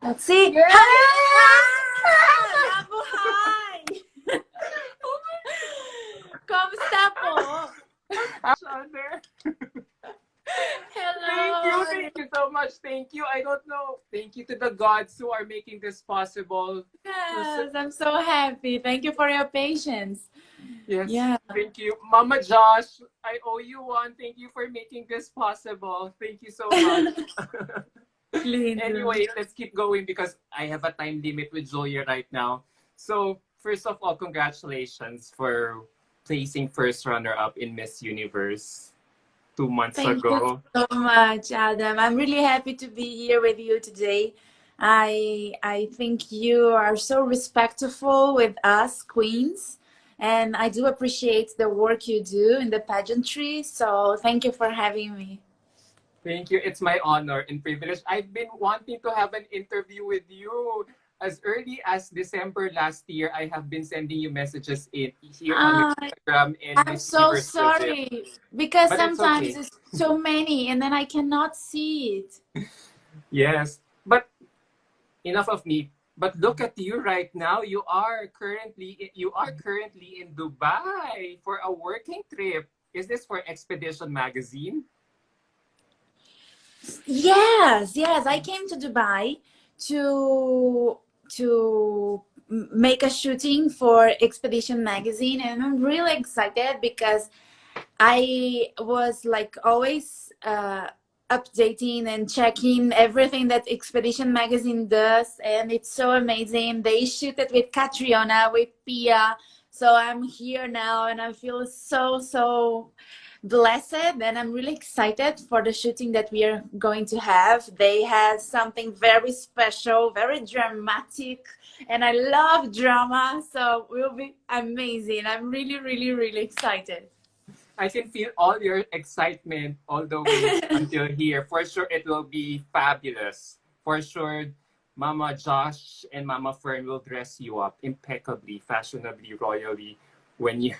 Let's see. Yes! Hi! Nabuhay! Kamusta po? Other. Hello! Thank you so much. Thank you. I don't know. Thank you to the gods who are making this possible. Yes, I'm so happy. Thank you for your patience. Yes. Yeah. Thank you. Mama Josh, I owe you one. Thank you for making this possible. Thank you so much. Lindo. Anyway, let's keep going because I have a time limit with Julia right now. So, first of all, congratulations for placing first runner-up in Miss Universe 2 months Thank you ago. so much, Adam. I'm really happy to be here with you today. I think you are so respectful with us queens, and I do appreciate the work you do in the pageantry. So thank you for having me. Thank you. It's my honor and privilege. I've been wanting to have an interview with you. As early as December last year, I have been sending you messages here on Ah, Instagram and I'm Miss so Universe Brazil. sorry because But it's sometimes okay. it's so many, and then I cannot see it. Yes. But enough of me. But look at you right now. You are currently in Dubai for a working trip. Is this for Expedition Magazine? Yes, yes. I came to Dubai to make a shooting for Expedition Magazine, and I'm really excited because I was like always updating and checking everything that Expedition Magazine does, and it's so amazing. They shoot it with Catriona, with Pia. So I'm here now, and I feel so blessed, and I'm really excited for the shooting that we are going to have. They had something very special, very dramatic, and I love drama, so it will be amazing. I'm really excited. I can feel all your excitement all the way until here. For sure, it will be fabulous. For sure, Mama Josh and Mama Fern will dress you up impeccably, fashionably, royally when you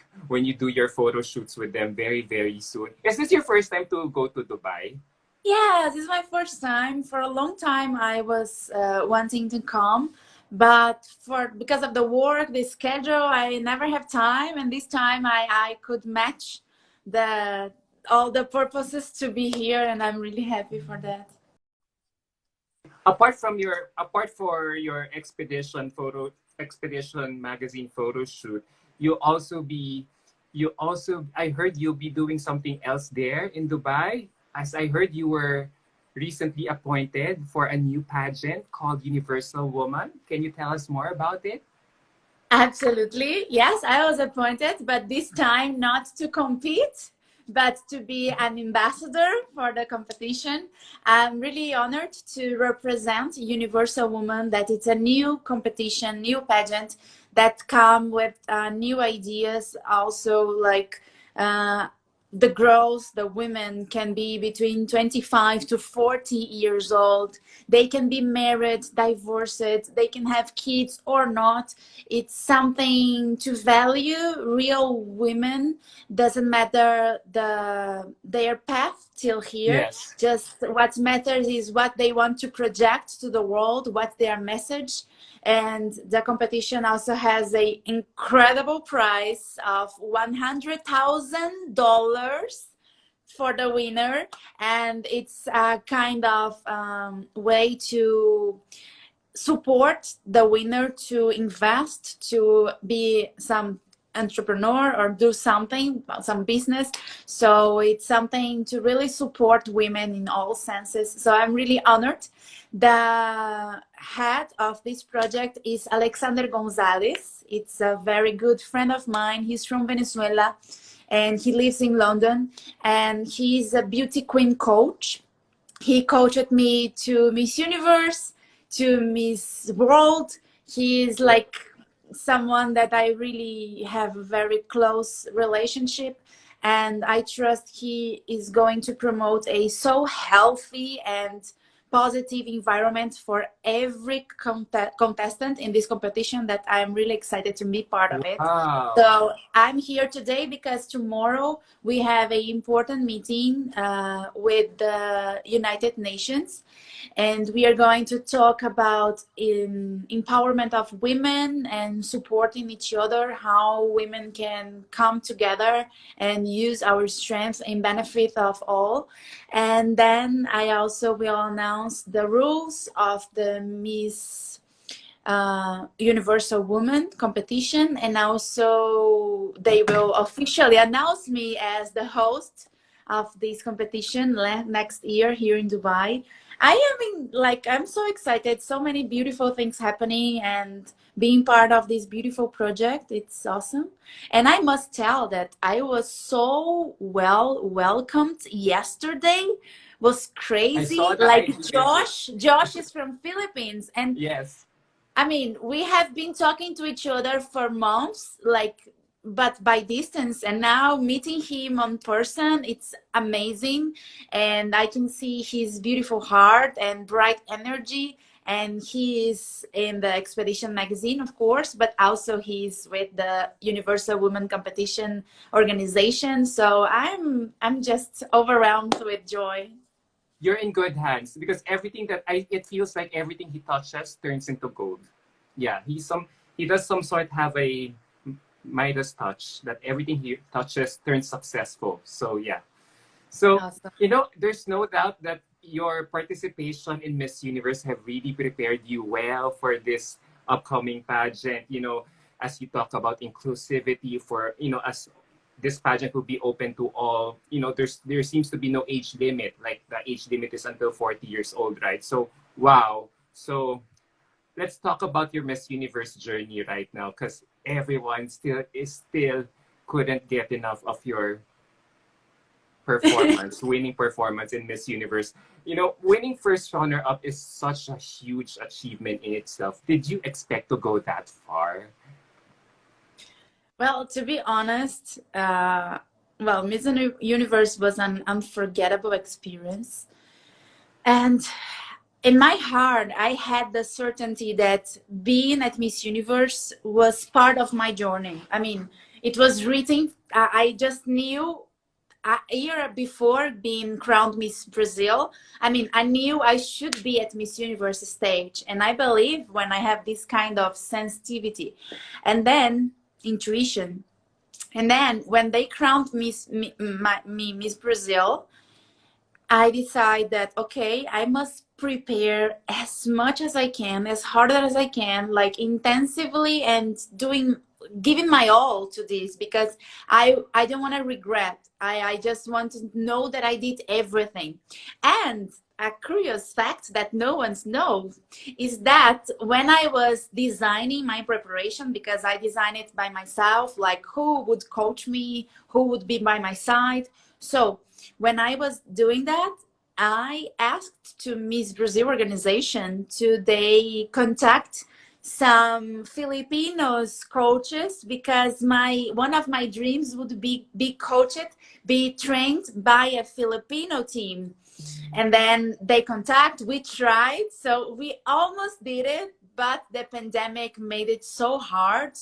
do your photo shoots with them very soon. Is this your first time to go to Dubai? Yeah, this is my first time. For a long time, I was wanting to come, but because of the work, the schedule, I never have time. And this time, I could match the all the purposes to be here, and I'm really happy for that. Apart for your expedition magazine photo shoot, you also I heard you'll be doing something else there in Dubai, as I heard you were recently appointed for a new pageant called Universal Woman. Can you tell us more about it? Absolutely. Yes, I was appointed, but this time not to compete, but to be an ambassador for the competition. I'm really honored to represent Universal Woman, that it's a new competition, new pageant that come with new ideas, also like uh, the girls, the women can be between 25 to 40 years old. They can be married, divorced, they can have kids or not. It's something to value real women. Doesn't matter their path till here. Yes. Just what matters is what they want to project to the world, what's their message. And the competition also has a incredible prize of $100,000 for the winner, and it's a kind of way to support the winner to invest, to be some entrepreneur or do something, some business. So it's something to really support women in all senses. So I'm really honored. The head of this project is Alexander Gonzalez. It's a very good friend of mine. He's from Venezuela and he lives in London, and he's a beauty queen coach. He coached me to Miss Universe, to Miss World. He is like someone that I really have a very close relationship, and I trust he is going to promote a so healthy and positive environment for every contestant in this competition that I'm really excited to be part of it. Wow. So I'm here today because tomorrow we have an important meeting with the United Nations, and we are going to talk about empowerment of women and supporting each other, how women can come together and use our strengths in benefit of all. And then I also will announce the rules of the Miss Universal Woman competition, and also they will officially announce me as the host of this competition next year here in Dubai. I am I'm so excited. So many beautiful things happening and being part of this beautiful project. It's awesome. And I must tell that I was so well welcomed yesterday. Was I crazy. saw the Like IG message. Josh is from Philippines, and Yes. I mean, we have been talking to each other for months, like, but by distance, and now meeting him on person, it's amazing. And I can see his beautiful heart and bright energy. And he is in the Expedition magazine, of course, but also he's with the Universal Women Competition organization. So I'm just overwhelmed with joy. You're in good hands because everything that it feels like everything he touches turns into gold. Yeah, he does some sort have a Midas touch that everything he touches turns successful. So yeah. So Awesome. there's no doubt that your participation in Miss Universe have really prepared you well for this upcoming pageant. As you talk about inclusivity for as this pageant will be open to all. There seems to be no age limit. Like the age limit is until 40 years old, right? So wow. So let's talk about your Miss Universe journey right now, because everyone still couldn't get enough of your performance, winning performance in Miss Universe. Winning first runner up is such a huge achievement in itself. Did you expect to go that far? Well, to be honest, Miss Universe was an unforgettable experience. And in my heart, I had the certainty that being at Miss Universe was part of my journey. I mean, it was written, I just knew a year before being crowned Miss Brazil. I mean, I knew I should be at Miss Universe stage. And I believe when I have this kind of sensitivity and then intuition. And then when they crowned Miss Brazil, I decide that, okay, I must prepare as much as I can, as hard as I can, like intensively and giving my all to this, because I don't want to regret. I just want to know that I did everything. And a curious fact that no one knows is that when I was designing my preparation, because I designed it by myself, like who would coach me, who would be by my side. So when I was doing that, I asked to Miss Brazil organization to they contact some Filipinos coaches, because one of my dreams would be coached, be trained by a Filipino team. And then they contact, we tried, so we almost did it, but the pandemic made it so hard,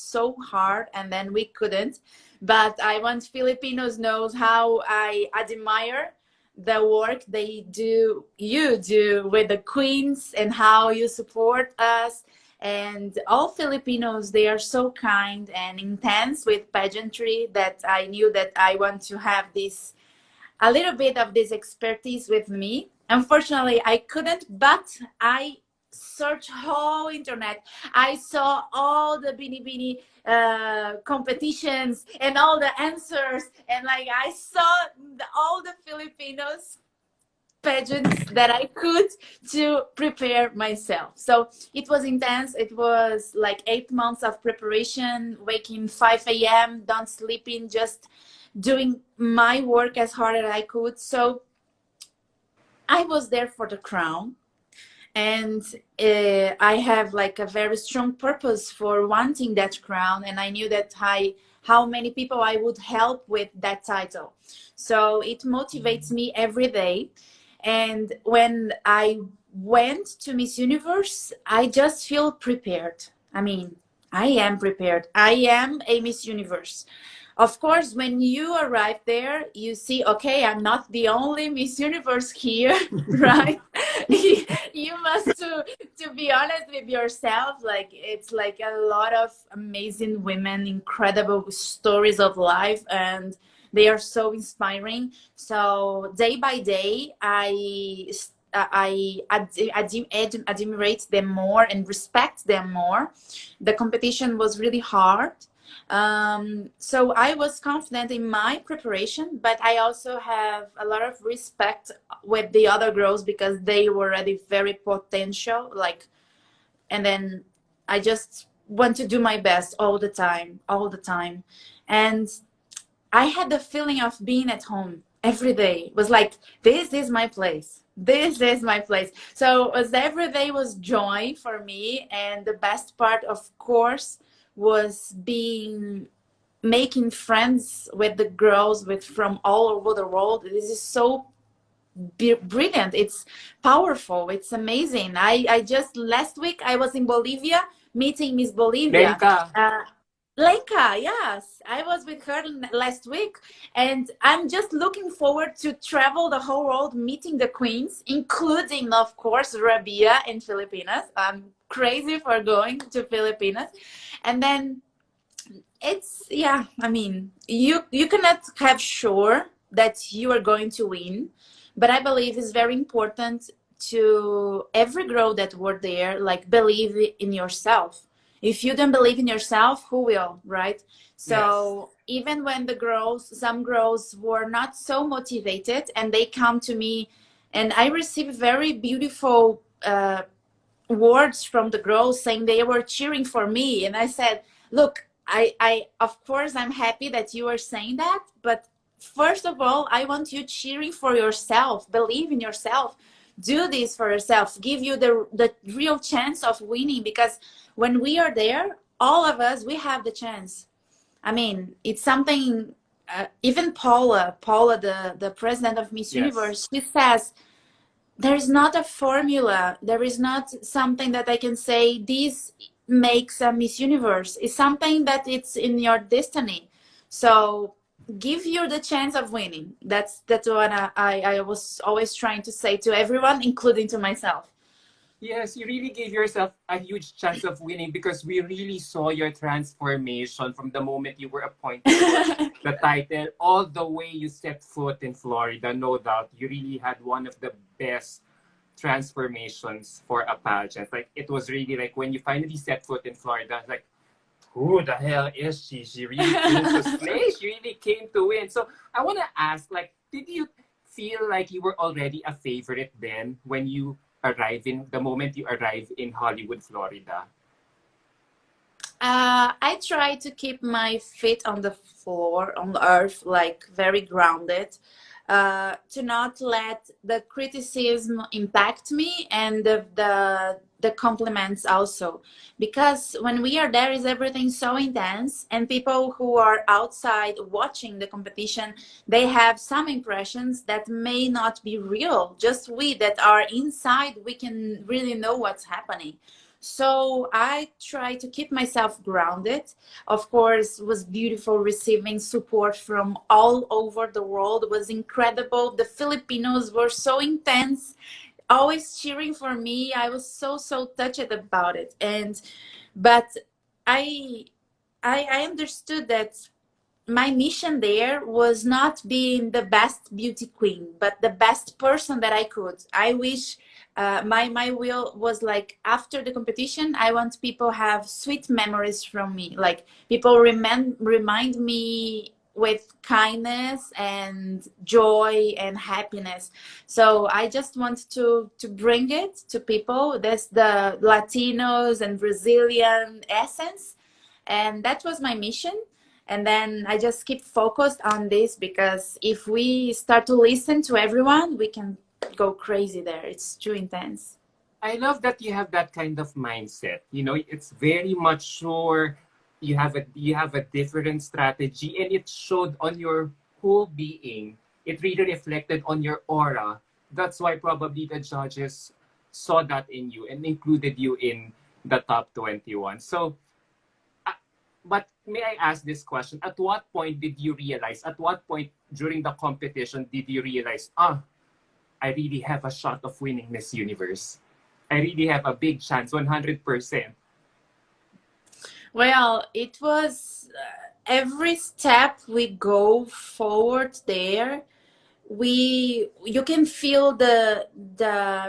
and then we couldn't. But I want Filipinos knows how I admire the work you do with the queens, and how you support us. And all Filipinos, they are so kind and intense with pageantry that I knew that I want to have this a little bit of this expertise with me. Unfortunately, I couldn't, but I searched whole internet. I saw all the Bini competitions and all the answers, and like I saw all the Filipinos pageants that I could to prepare myself. So it was intense. It was like 8 months of preparation, waking 5 a.m., don't sleeping, just doing my work as hard as I could. So I was there for the crown. And I have like a very strong purpose for wanting that crown. And I knew that how many people I would help with that title. So it motivates me every day. And when I went to Miss Universe, I just feel prepared. I mean, I am prepared. I am a Miss Universe. Of course, when you arrive there, you see, okay, I'm not the only Miss Universe here, right? You must to be honest with yourself, like it's like a lot of amazing women, incredible stories of life, and they are so inspiring. So day by day, admirate them more and respect them more. The competition was really hard, so I was confident in my preparation, but I also have a lot of respect with the other girls because they were already very potential, like, and then I just want to do my best all the time, all the time. And I had the feeling of being at home every day. It was like, this is my place. This is my place. So it was every day was joy for me. And the best part, of course, was being making friends with the girls with from all over the world. This is so brilliant. It's powerful. It's amazing. I just last week I was in Bolivia meeting Miss Bolivia. Lenka. Lenka, yes, I was with her last week, and I'm just looking forward to travel the whole world, meeting the queens, including, of course, Rabia in Filipinas. I'm crazy for going to Filipinas, and then it's yeah. I mean, you cannot have sure that you are going to win, but I believe it's very important to every girl that were there, like believe in yourself. If you don't believe in yourself, who will, right? Yes. So even when the girls, some girls were not so motivated, and they come to me, and I receive very beautiful words from the girls saying they were cheering for me, and I said, look, I of course I'm happy that you are saying that, but first of all, I want you cheering for yourself. Believe in yourself. Do this for yourself. Give you the real chance of winning, because when we are there, all of us, we have the chance. I mean, it's something. Even Paula, the president of Miss Yes. Universe, she says there's not a formula. There is not something that I can say this makes a Miss Universe. It's something that it's in your destiny. So give you the chance of winning. That's what I was always trying to say to everyone, including to myself. Yes, you really gave yourself a huge chance of winning because we really saw your transformation from the moment you were appointed the title all the way you set foot in Florida. No doubt, you really had one of the best transformations for a pageant. Like it was really like when you finally set foot in Florida, like who the hell is she? She really came to slay. She really came to win. So I want to ask, like, did you feel like you were already a favorite then when you arrive in the moment you arrive in Hollywood, Florida? I try to keep my feet on the floor, on the earth, like very grounded, to not let the criticism impact me, and the compliments also, because when we are there, is everything so intense, and people who are outside watching the competition, they have some impressions that may not be real. Just we that are inside, we can really know what's happening. So I try to keep myself grounded. Of course, it was beautiful receiving support from all over the world. It was incredible. The Filipinos were so intense, always cheering for me. I was so touched about it. And but I I understood that my mission there was not being the best beauty queen, but the best person that I could. I wish my will was like after the competition, I want people have sweet memories from me. Like people remind me with kindness and joy and happiness. So I just want to bring it to people. That's the Latinos and Brazilian essence, and that was my mission. And then I just keep focused on this, because if we start to listen to everyone, we can go crazy there. It's too intense. I love that you have that kind of mindset. You know, it's very much sure you have a different strategy and it showed on your whole being. It really reflected on your aura. That's why probably the judges saw that in you and included you in the top 21. So, uh, but may I ask this question? At what point did you realize, at what point during the competition did you realize, I really have a shot of winning Miss Universe? I really have a big chance, 100%. Well, it was every step we go forward there, we you can feel the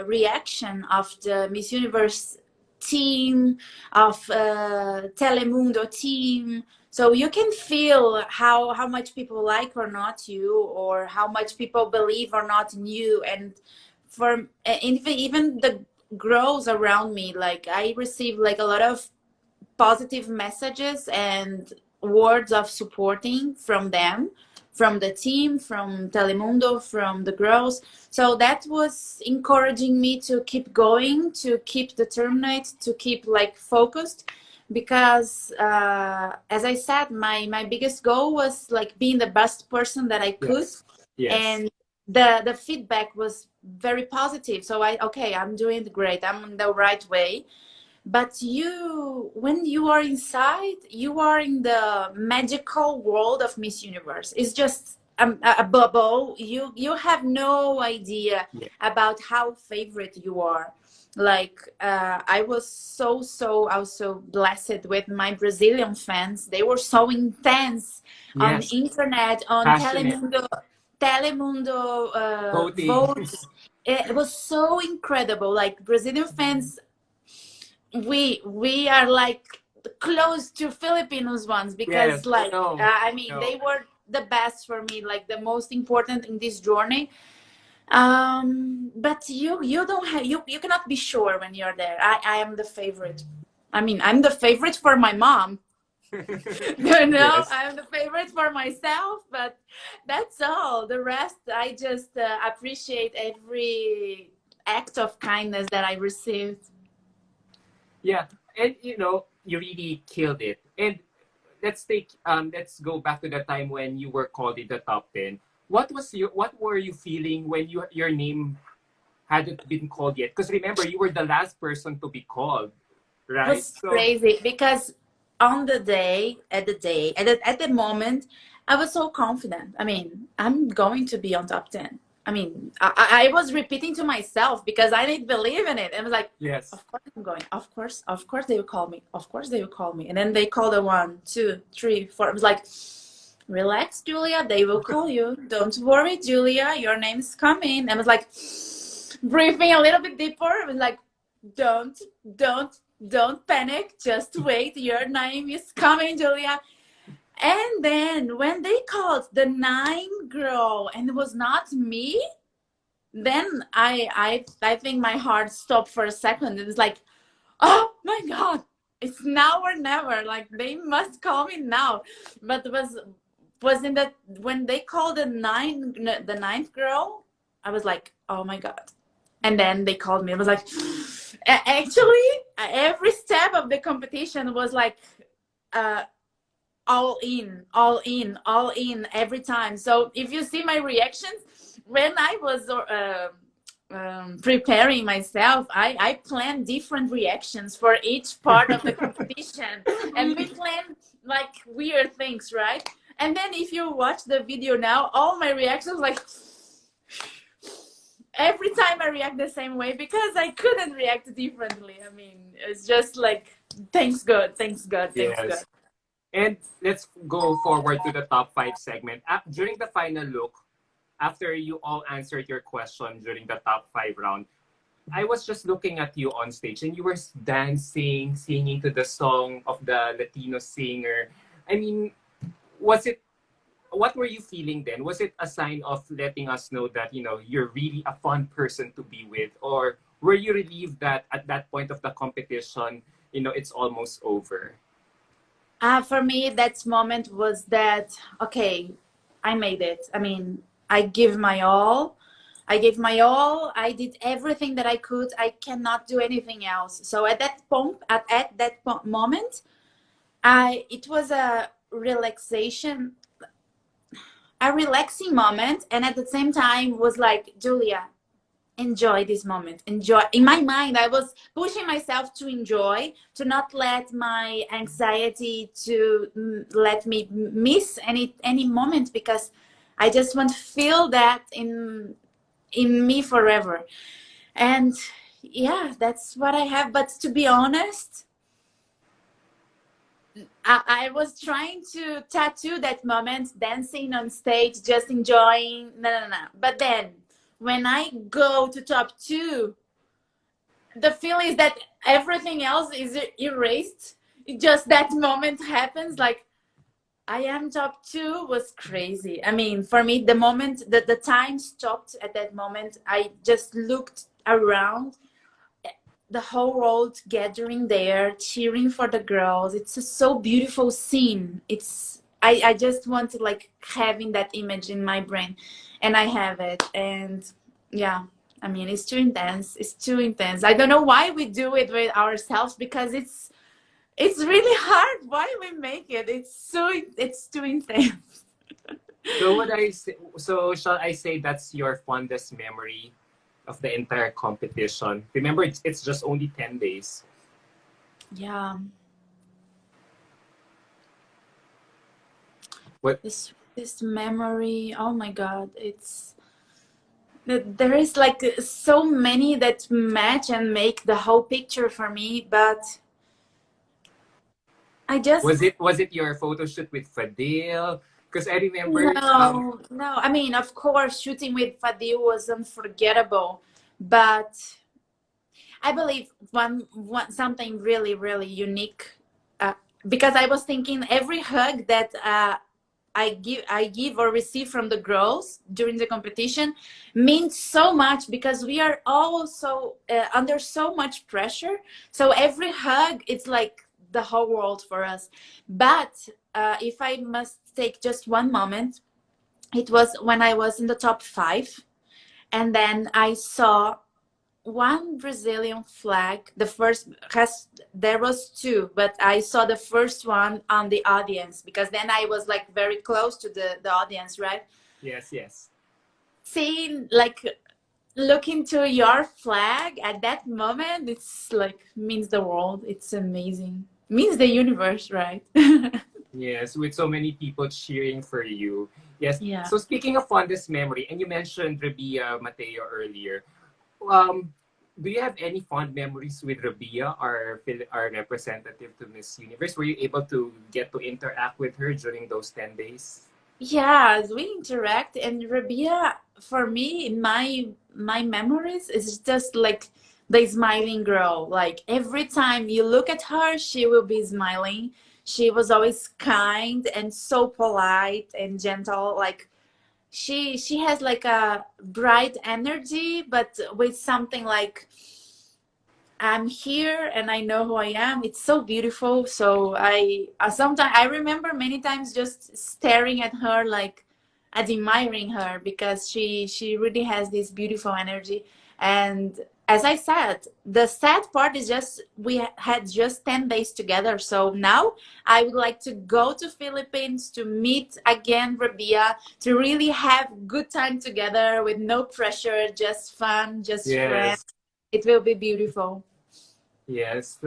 reaction of the Miss Universe team, of Telemundo team. So you can feel how much people like or not you, or how much people believe or not in you. And for even the girls around me, like I received like a lot of positive messages and words of supporting from them, from the team, from Telemundo, from the girls. So that was encouraging me to keep going, to keep determined, to keep like focused, because as I said, my biggest goal was like being the best person that I could. Yes. Yes. And the feedback was very positive. So I'm doing great, I'm in the right way. But when you are inside, you are in the magical world of Miss Universe. It's just a bubble. You have no idea Yeah. about how favorite you are. Like I was so also blessed with my Brazilian fans. They were so intense on Yes. internet, on Passionate. Telemundo Voting. votes. It was so incredible. Like Brazilian fans, we are like close to Filipinos ones, Yes, because I like know. I I mean know. they were the best for me, like the most important in this journey. But you don't have you cannot be sure when you're there. I am the favorite. I mean, I'm the favorite for my mom. Yes. I'm the favorite for myself, but that's all. The rest, I just appreciate every act of kindness that I received. Yeah. And you really killed it. And let's go back to the time when you were called in the top 10. What were you feeling when your name hadn't been called yet? Because remember, you were the last person to be called, right? Was So crazy, because on the day, at the moment, I was so confident. I mean, I'm going to be on top 10. I mean, I was repeating to myself because I didn't believe in it. I was like, yes. of course I'm going. Of course they will call me. Of course they will call me. And then they called a one, two, three, four. I was like, relax, Julia. They will call you. Don't worry, Julia. Your name's coming. I was like, breathing a little bit deeper. I was like, don't, don't, don't panic. Just wait. Your name is coming, Julia. And then when they called the 9 girl and it was not me, then I think my heart stopped for a second. It was like, oh my God, it's now or never. Like they must call me now. But it was in that when they called the ninth girl, I was like, oh my God. And then they called me. I was like, actually, every step of the competition was like uh, all in, all in, all in every time. So if you see my reactions when I was preparing myself, I planned different reactions for each part of the competition, and we planned like weird things, right? And then if you watch the video now, all my reactions like every time I react the same way because I couldn't react differently. I mean, it's just like thanks God, thanks God, thanks God. Yes. And let's go forward to the top 5 segment. During the final look, after you all answered your question during the top 5 round, I was just looking at you on stage and you were dancing, singing to the song of the Latino singer. I mean, was it, what were you feeling then? Was it a sign of letting us know that, you're really a fun person to be with? Or were you relieved that at that point of the competition, it's almost over? For me, that moment was that, okay, I made it. I mean, I give my all. I gave my all. I did everything that I could. I cannot do anything else. So at that point, at that moment, it was a relaxing moment, and at the same time was like, Julia, enjoy this moment. Enjoy. In my mind, I was pushing myself to enjoy, to not let my anxiety to let me miss any moment, because I just want to feel that in me forever. And yeah, that's what I have. But to be honest, I was trying to tattoo that moment, dancing on stage, just enjoying. No, no, no. But then when I go to top two, the feeling is that everything else is erased. Just that moment happens. Like, I am top two was crazy. I mean, for me, the moment that the time stopped at that moment, I just looked around, the whole world gathering there, cheering for the girls. It's a so beautiful scene. I just want to like having that image in my brain, and I have it. And yeah, I mean, it's too intense. It's too intense. I don't know why we do it with ourselves, because it's really hard. Why we make it? It's too intense. So what I say, so shall I say that's your fondest memory of the entire competition? Remember, it's just only 10 days. Yeah. What This memory, oh my god, it's there is like so many that match and make the whole picture for me, but I was just it your photo shoot with Fadil? Because I remember no, I mean, of course shooting with Fadil was unforgettable, but I believe one something really really unique, uh, because I was thinking every hug that I give or receive from the girls during the competition means so much, because we are all so under so much pressure. So every hug, it's like the whole world for us. But if I must take just one moment, it was when I was in the top five, and then I saw one Brazilian flag. The first has there was two, but I saw the first one on the audience, because then I was like very close to the audience, right? yes, yes. Seeing like looking to your flag at that moment, it's like means the world. It's amazing. Means the universe, right? Yes, with so many people cheering for you. Yes. Yeah. So speaking of fondest memory, and you mentioned Rabia Mateo earlier, um, do you have any fond memories with Rabia, our representative to Miss Universe? Were you able to get to interact with her during those 10 days? Yes, we interact, and Rabia, for me, in my memories, is just like the smiling girl. Like every time you look at her, she will be smiling. She was always kind and so polite and gentle. Like she has like a bright energy, but with something like I'm here and I know who I am. It's so beautiful. So I sometimes I remember many times just staring at her, like admiring her, because she really has this beautiful energy. And as I said, the sad part is just we had just 10 days together. So now I would like to go to Philippines to meet again Rabia, to really have good time together with no pressure, just fun, just friends. Yes. It will be beautiful. Yes,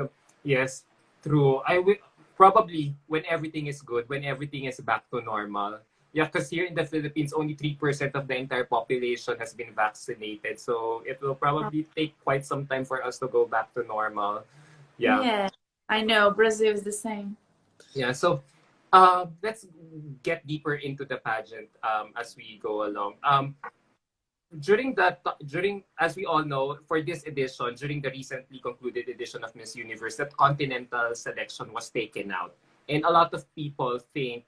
yes, true. I will probably when everything is good, when everything is back to normal. Yeah, because here in the Philippines, only 3% of the entire population has been vaccinated. So it will probably take quite some time for us to go back to normal. Yeah. Yeah, I know. Brazil is the same. Yeah. So let's get deeper into the pageant as we go along. During as we all know, for this edition, during the recently concluded edition of Miss Universe, that continental selection was taken out, and a lot of people think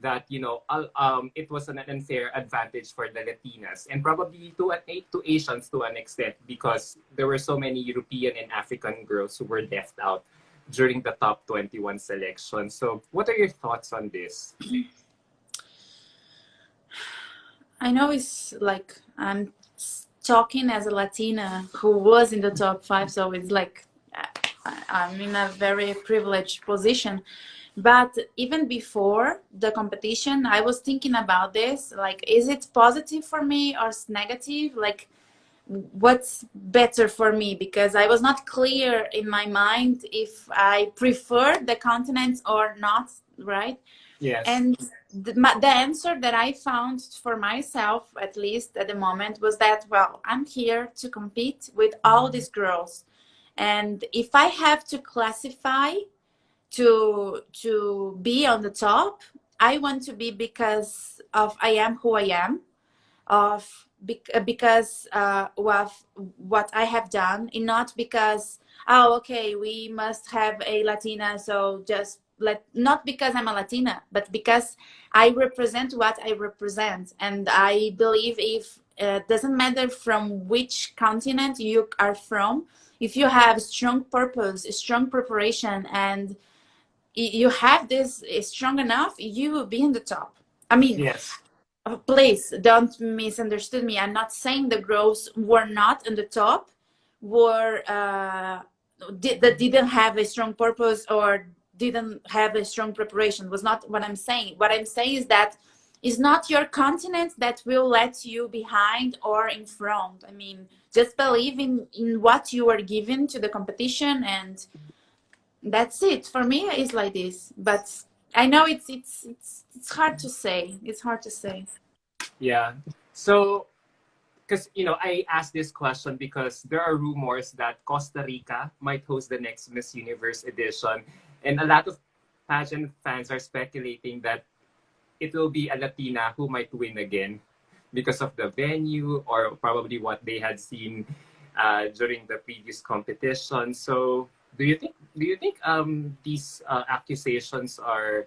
that it was an unfair advantage for the Latinas, and probably to Asians to an extent, because there were so many European and African girls who were left out during the top 21 selection. So what are your thoughts on this? I know it's like I'm talking as a Latina who was in the top five, so it's like I'm in a very privileged position. But even before the competition, I was thinking about this. Like, is it positive for me or negative? Like, what's better for me, because I was not clear in my mind if I prefer the continents or not, right? Yes. And the answer that I found for myself, at least at the moment, was that, well, I'm here to compete with all these girls. And if I have to classify to be on the top, I want to be because of I am who I am, of because of what I have done, and not because, oh, okay, we must have a Latina, so just let, not because I'm a Latina, but because I represent what I represent. And I believe if doesn't matter from which continent you are from, if you have strong purpose, strong preparation, and you have this strong enough, you will be in the top. I mean, Yes. please don't misunderstood me. I'm not saying the girls were not in the top, were that didn't have a strong purpose or didn't have a strong preparation. Was not what I'm saying. What I'm saying is that it's not your continent that will let you behind or in front. I mean, just believe in what you are given to the competition, and that's it. For me, it's like this. But I know it's hard to say. It's hard to say. Yeah. So, because I asked this question because there are rumors that Costa Rica might host the next Miss Universe edition, and a lot of pageant fans are speculating that it will be a Latina who might win again because of the venue or probably what they had seen during the previous competition. So, do you think these accusations are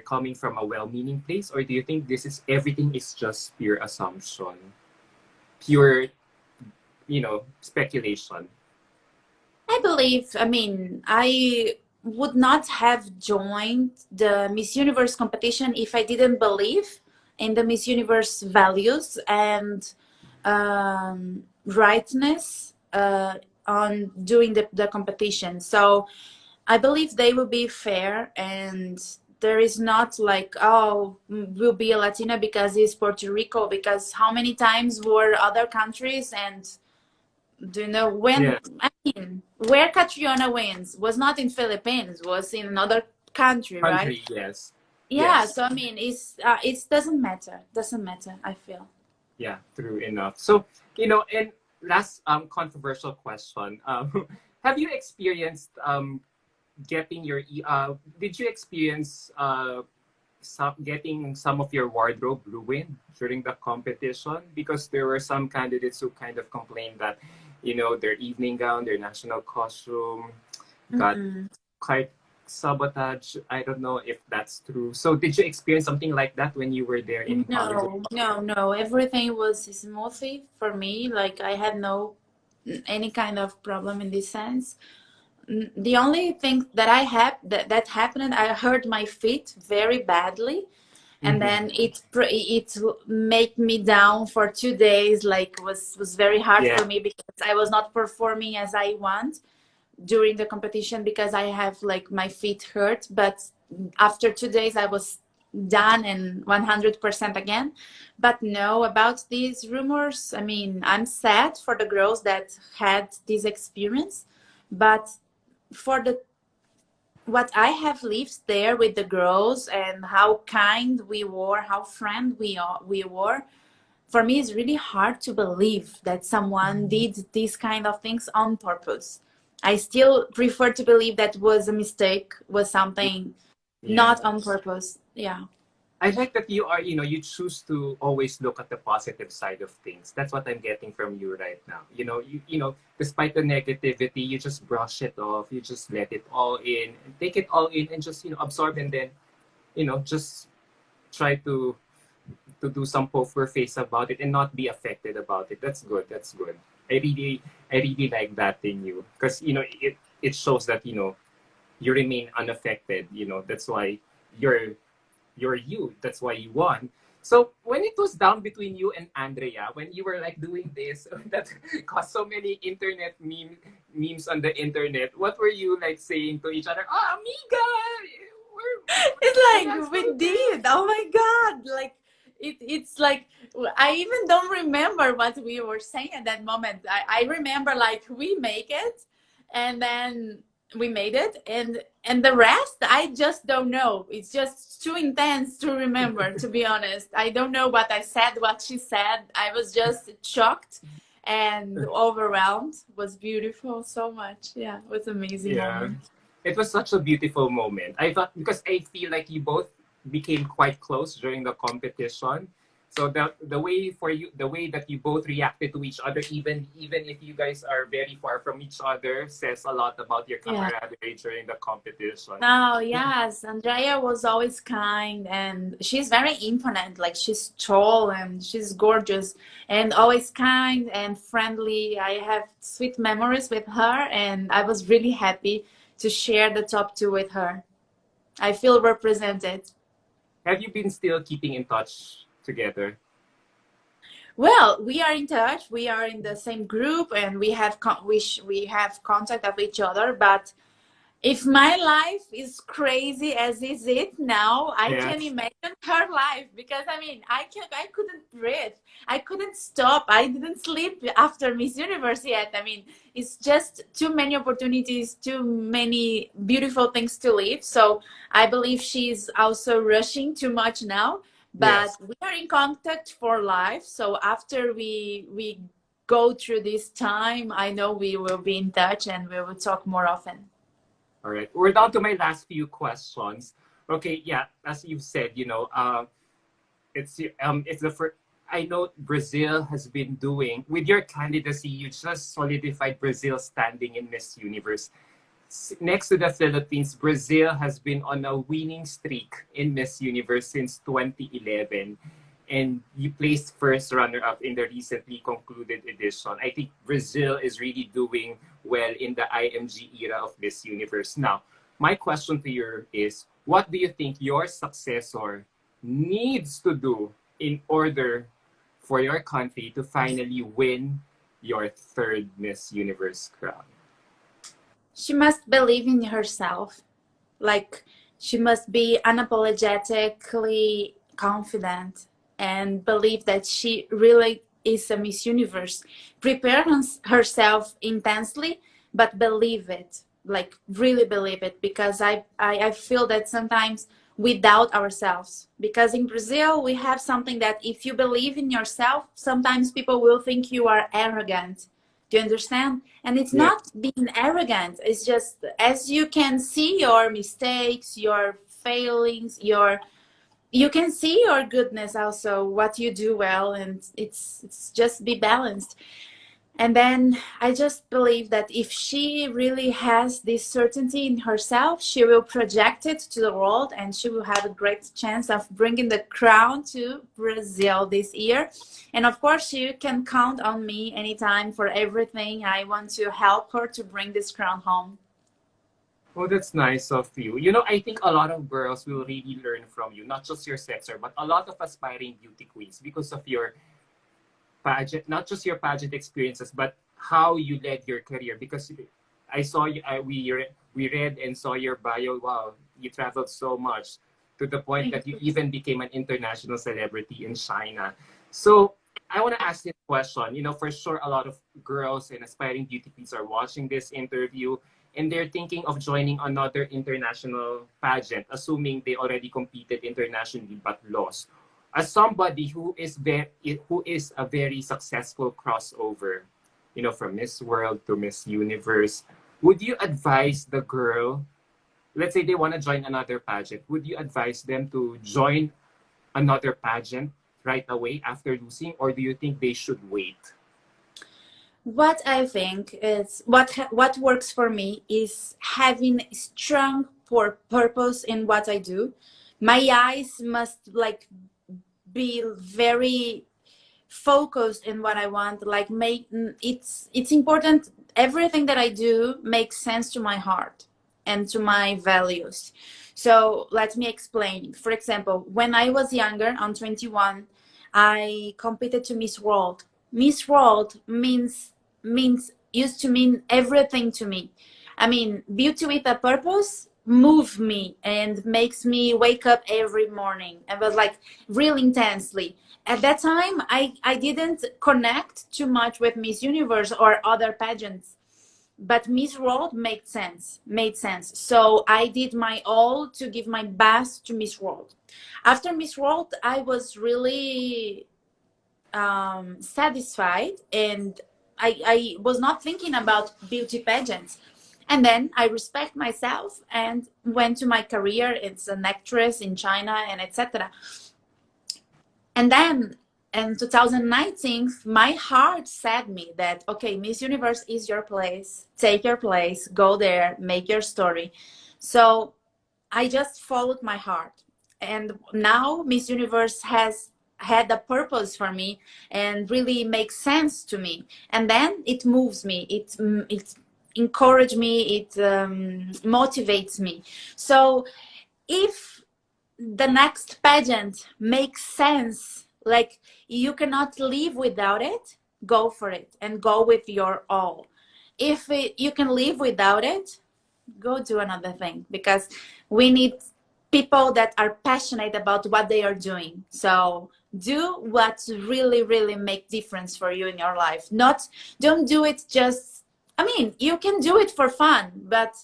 coming from a well-meaning place, or do you think this is everything is just pure assumption, pure speculation? I believe, I mean, I would not have joined the Miss Universe competition if I didn't believe in the Miss Universe values and rightness on doing the competition. So I believe they will be fair, and there is not like, oh, will be a Latina because it's Puerto Rico, because how many times were other countries, and do you know when, Yes. I mean, where Catriona wins was not in Philippines, was in another country, right? Country, yes. Yeah, Yes. so I mean, it doesn't matter. Doesn't matter, I feel. Yeah, true enough. So, and last controversial question. Have you experienced getting your did you experience getting some of your wardrobe ruined during the competition? Because there were some candidates who kind of complained that, their evening gown, their national costume got Mm-mm. quite sabotage. I don't know if that's true. So did you experience something like that when you were there in Hollywood? No, no, no. Everything was smoothly for me. Like I had no any kind of problem in this sense. The only thing that I had that happened, I hurt my feet very badly, and Mm-hmm. then it made me down for 2 days. Like was very hard Yeah. for me because I was not performing as I want during the competition because I have like my feet hurt. But after 2 days, I was done and 100% again. But no, about these rumors, I mean, I'm sad for the girls that had this experience, but for the what I have lived there with the girls and how kind we were, how friend we were, for me it's really hard to believe that someone did these kind of things on purpose. I still prefer to believe that was a mistake, was something Yeah. not on purpose. Yeah. I like that you choose to always look at the positive side of things. That's what I'm getting from you right now. Despite the negativity, you just brush it off. You just let it all in, and take it all in, and just absorb, and then just try to do some poker face about it and not be affected about it. That's good. That's good. I really like that in you, because it shows that you remain unaffected. That's why you're you. That's why you won. So when it was down between you and Andrea, when you were like doing this, that caused so many internet memes on the internet. What were you like saying to each other? Oh, amiga, we're It's we are like so we good. did. Oh my God. Like it's like I even don't remember what we were saying at that moment. I remember like we make it, and then we made it, and the rest I just don't know. It's just too intense to remember, to be honest. I don't know what I said, what she said. I was just shocked and overwhelmed. It was beautiful so much. Yeah, it was an amazing Yeah. moment. It was such a beautiful moment. I thought because I feel like you both became quite close during the competition. So the way for you, the way that you both reacted to each other, even if you guys are very far from each other, says a lot about your Yeah. camaraderie during the competition. No, yes, Andrea was always kind, and she's very imponent. Like she's tall and she's gorgeous and always kind and friendly. I have sweet memories with her, and I was really happy to share the top two with her. I feel represented. Have you been still keeping in touch together? Well, we are in touch. We are in the same group, and we have contact of each other. But if my life is crazy as is it now, I can Yes. imagine her life, because I mean, I couldn't breathe. I couldn't stop. I didn't sleep after Miss Universe yet. I mean, it's just too many opportunities, too many beautiful things to live. So I believe she's also rushing too much now, but Yes. we are in contact for life. So after we go through this time, I know we will be in touch and we will talk more often. All right. We're down to my last few questions. Okay. Yeah. As you've said, it's the first. I know Brazil has been doing with your candidacy. You just solidified Brazil's standing in Miss Universe. Next to the Philippines, Brazil has been on a winning streak in Miss Universe since 2011, and you placed first runner-up in the recently concluded edition. I think Brazil is really doing well in the IMG era of Miss Universe. Now, my question to you is, what do you think your successor needs to do in order for your country to finally win your third Miss Universe crown? She must believe in herself. Like she must be unapologetically confident and believe that she really is a Miss Universe. Prepare herself intensely, but believe it. Like really believe it, because I feel that sometimes we doubt ourselves, because in Brazil we have something that if you believe in yourself, sometimes people will think you are arrogant. Do you understand? And it's Yeah. not being arrogant. It's just as you can see your mistakes, your failings, your you can see your goodness also, what you do well, and it's just be balanced. And then I just believe that if she really has this certainty in herself, she will project it to the world, and she will have a great chance of bringing the crown to Brazil this year. And of course, you can count on me anytime for everything. I want to help her to bring this crown home. Oh, that's nice of you. I think a lot of girls will really learn from you, not just your sexer, but a lot of aspiring beauty queens because of your pageant, not just your pageant experiences, but how you led your career. Because I saw you, we read and saw your bio. Wow, you traveled so much to the point Thank that you you. even became an international celebrity in China. So I want to ask this question. For sure, a lot of girls and aspiring beauty queens are watching this interview and they're thinking of joining another international pageant, assuming they already competed internationally but lost. As somebody who is a very successful crossover, from Miss World to Miss Universe, would you advise the girl, let's say they want to join another pageant, would you advise them to join another pageant right away after losing, or do you think they should wait? What I think is what works for me is having strong purpose in what I do. My eyes must like be very focused in what I want. Like make it's important. Everything that I do makes sense to my heart and to my values. So let me explain. For example, when I was younger, on 21, I competed to Miss World. Miss World means used to mean everything to me. I mean, beauty with a purpose move me and makes me wake up every morning. It was like really intensely. At that time, I didn't connect too much with Miss Universe or other pageants, but Miss World made sense. So I did my all to give my best to Miss World. After Miss World, I was really satisfied, and I was not thinking about beauty pageants. And then I respect myself and went to my career as an actress in China and etc. And then in 2019, my heart said me that, okay, Miss Universe is your place. Take your place, go there, make your story. So I just followed my heart. And now Miss Universe has had a purpose for me and really makes sense to me. And then it moves me. It encourages me. It motivates me. So if the next pageant makes sense, like you cannot live without it, go for it and go with your all. If you can live without it, go do another thing, because we need people that are passionate about what they are doing. So do what really really make difference for you in your life. Not, don't do it just, I mean, you can do it for fun, but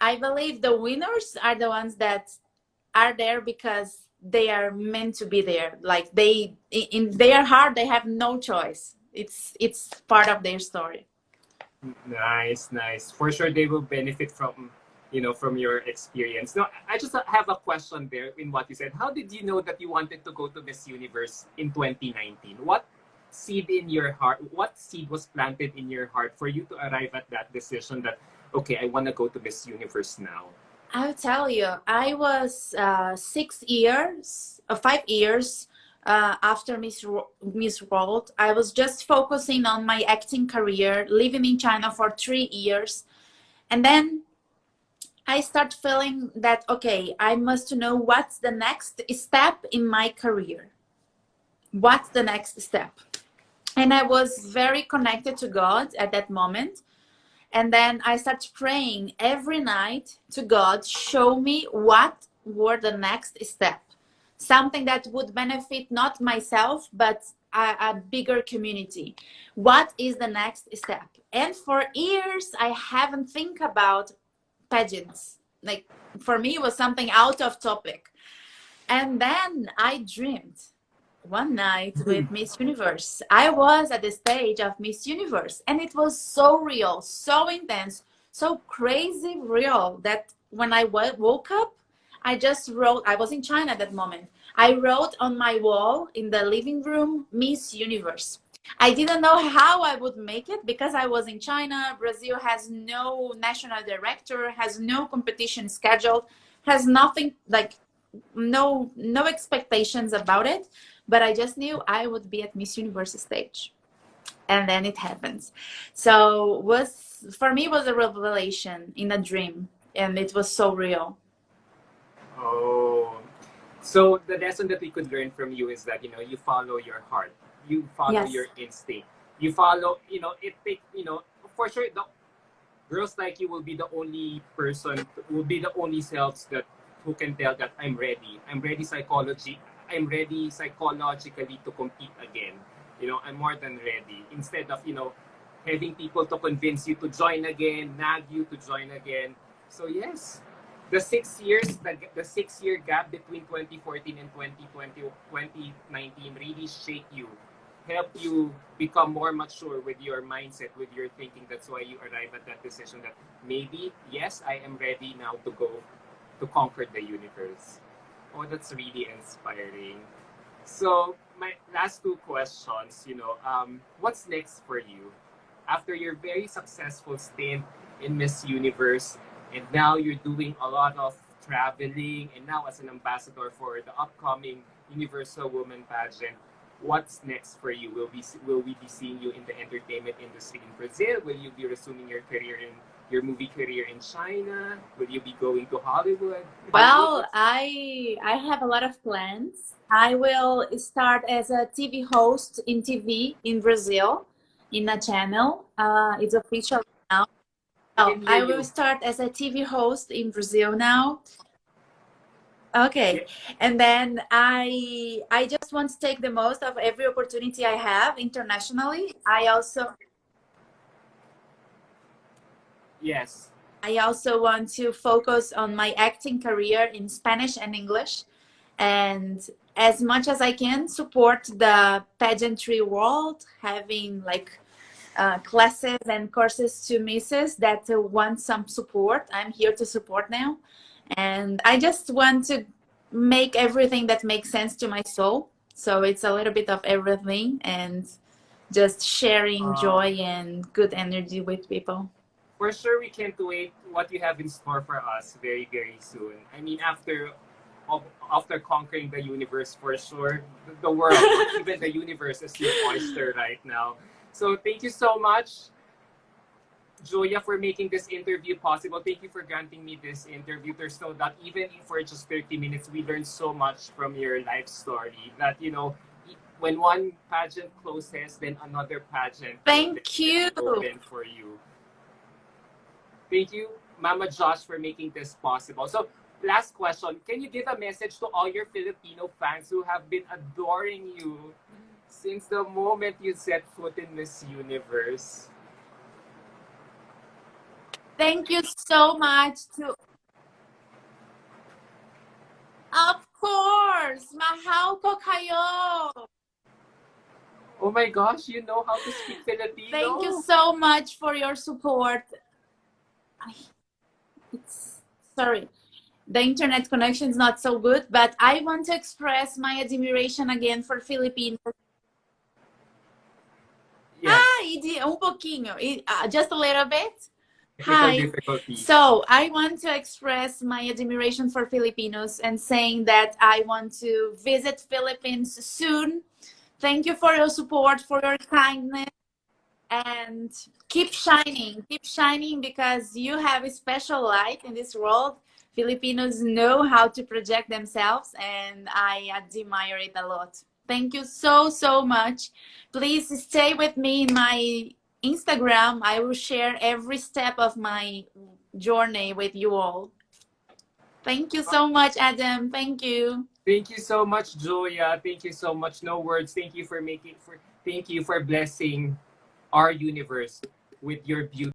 I believe the winners are the ones that are there because they are meant to be there. Like they, in their heart, they have no choice. It's part of their story. Nice, nice. For sure, they will benefit from, from your experience. Now, I just have a question there in what you said. How did you know that you wanted to go to Miss Universe in 2019? What seed was planted in your heart for you to arrive at that decision that, okay, I want to go to Miss Universe now? I'll tell you, I was 6 years, 5 years after Miss World. I was just focusing on my acting career, living in China for 3 years. And then I start feeling that, okay, I must know what's the next step in my career. What's the next step? And I was very connected to God at that moment. And then I started praying every night to God, show me what were the next step. Something that would benefit not myself, but a bigger community. What is the next step? And for years, I haven't think about pageants. Like, for me, it was something out of topic. And then I dreamed one night with Miss Universe. I was at the stage of Miss Universe, and it was so real, so intense, so crazy real that when I woke up, I just wrote, I was in China at that moment. I wrote on my wall in the living room, Miss Universe. I didn't know how I would make it because I was in China. Brazil has no national director, has no competition scheduled, has nothing, like no expectations about it. But I just knew I would be at Miss Universe stage, and then it happens. So was, for me, was a revelation in a dream, and it was so real. Oh, so the lesson that we could learn from you is that you follow your heart, you follow Yes. your instinct, you follow it take for sure the girls like you will be the only person, will be the only selves that who can tell that I'm ready psychologically to compete again. I'm more than ready, instead of having people to convince you to join again, nag you to join again. So yes, the 6 years, the 6 year gap between 2014 and 2020, 2019 really shape you, help you become more mature with your mindset, with your thinking. That's why you arrive at that decision that maybe, yes, I am ready now to go to conquer the universe. Oh, that's really inspiring. So my last two questions, what's next for you after your very successful stint in Miss Universe, and now you're doing a lot of traveling, and now as an ambassador for the upcoming Universal Woman pageant? What's next for you? Will we be seeing you in the entertainment industry in Brazil? Will you be resuming your movie career in China? Will you be going to Hollywood? Well, I have a lot of plans. I will start as a TV host in TV in Brazil, in a channel. It's official now. Well, can hear I will you. start as a TV host in Brazil now. Okay. Yeah. And then I just want to take the most of every opportunity I have internationally. Yes. I also want to focus on my acting career in Spanish and English, and as much as I can support the pageantry world, having like classes and courses to misses that want some support. I'm here to support now, and I just want to make everything that makes sense to my soul. So it's a little bit of everything, and just sharing Uh, joy and good energy with people. for sure, we can't wait what you have in store for us very, very soon. I mean, after conquering the universe, for sure, the world or even the universe is your oyster right now. So thank you so much, Julia, for making this interview possible. Thank you for granting me this interview. There's no doubt, even if for just 30 minutes, we learned so much from your life story that, when one pageant closes, then another pageant will Thank you. definitely open for you. Thank you, Mama Josh, for making this possible. So, last question. Can you give a message to all your Filipino fans who have been adoring you since the moment you set foot in Miss Universe? Thank you so much to, of course, mahal ko kayo. Oh my gosh, you know how to speak Thank you Filipino? so much for your support. It's sorry. The internet connection is not so good, but I want to express my admiration again for Filipinos. Yes, Um pouquinho, just a little bit. technical Hi. difficulties. So I want to express my admiration for Filipinos and saying that I want to visit Philippines soon. Thank you for your support, for your kindness, and keep shining because you have a special light in this world. Filipinos know how to project themselves, and I admire it a lot. Thank you so, so much. Please stay with me in my Instagram. I will share every step of my journey with you all. Thank you so much, Adam. Thank you. Thank you so much, Julia. Thank you so much. No words. Thank you for blessing our universe with your beauty.